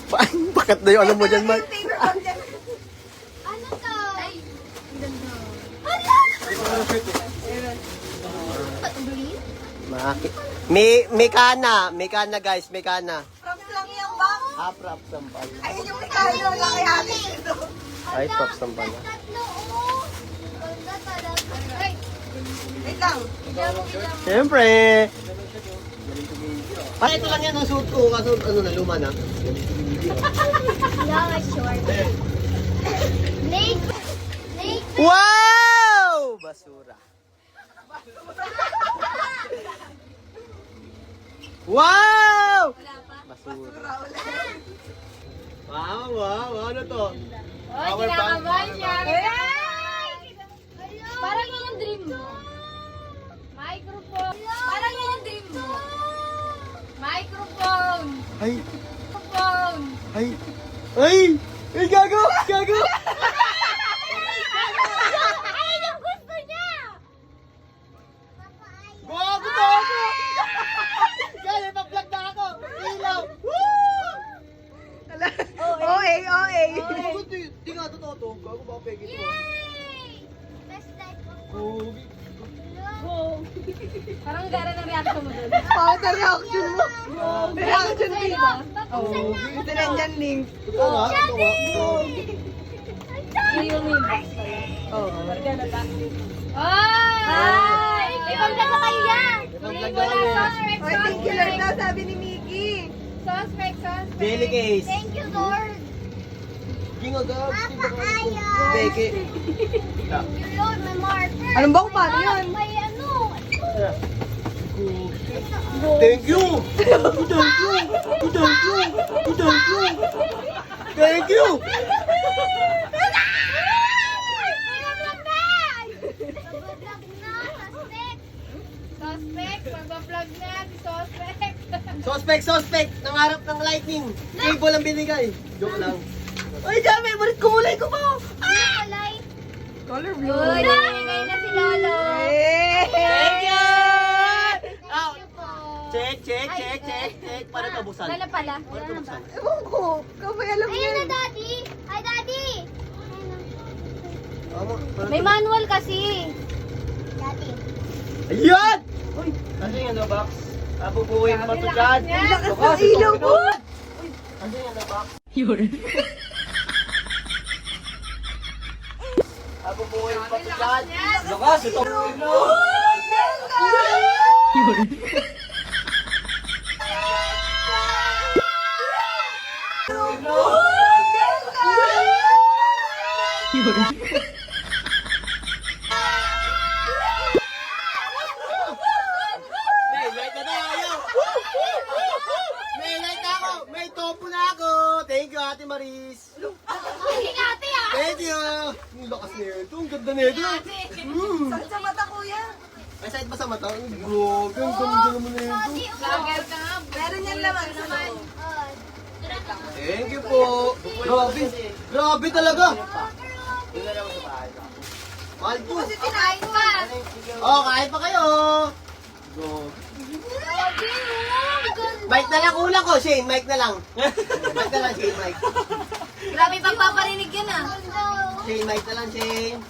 Bakit na yung alam mo dyan, Mark? Ano to? Ay, ganda. Maki. May kana guys, may kana. Props lang yung bang. Props lang pala. Ayun yung may kayo na kay ate. Ay, props lang pala. Tatlo, oh. Ganda talaga. Ay, Wait lang. Siyempre. Ito lang yan ang suit ko. Kaso ano na, luma na. yeah, short. Nate. Wow! Basura. Wow! Basura. Wow, ano to? Oh, kinakabahan siya. Parang yun yung dream mo. Microphone. Parang yun yung dream mo. Microphone. Ay, Microphone. ay, ay! Ay, gago! Gago! Ay, yung gusto niya. Gago to ako! Gaya, pa-vlog na ako! Ilaw! Woo! OA. Gago, di nga totoo to. Gago ba pegi to? Yay! Best life of Gogi. Parang gara ng reaction mo doon. Pangit ang reaction mo. Reaction mo ba? Oo. Ito lang dyan, Ning. Totoo nga, totoo nga. Yung Oo. Ay! May pamvlog na kayo yan! May pamvlog na kami. Oy, thank you Lord daw, sabi ni Mickey. Suspect. Daily case. Thank you, Lord. Gingo gago. ayaw. Beke. Thank you, Lord, may marker. Anong ba kung paano yun? May ano. Thank you! Thank you! Suspect, magpa-plug na si Suspect. Suspect! Nangarap ng lightning! Cable ang binigay! Joke lang. Oy, dyan, may barit kulay ko po. Kulay. Color blue. Uy, namimigay na si Lolo. Thank you! Thank you po. Check. Para tabusan. Wala pala. Para tabusan. Ewan ko. Kapag alam mo Ayun na, yan. Daddy. Hi, Daddy. Tama. May manual kasi. Daddy. Ayan! Uy! Ano yung ano box? Abubuhin mo to dyan! Ang lakas ng ilaw mo. Ano yung ano box? Abubuhin mo to dyan! Lakas! Ito! May light na tayo! May light na ako! May topo na ako! Thank you, Ate Maris! Hindi ate ah. Thank you! Ang lakas nito! Ang ganda nito! Saan sa mata, kuya? May side ba sa mata? Ang grabe! Ang ganda naman nito! Vlogger ka nga. Meron yan laman naman. Thank you po! Grabe! Grabe talaga! Mahal po! Kasi tinahin pa. Oh, kain pa kayo! Go! Mic na lang kulang ko, Shane. Mic na lang. Mic na lang, Shane. Mic. Grabe pagpaparinig yan ah. Shane, mic na lang, Shane.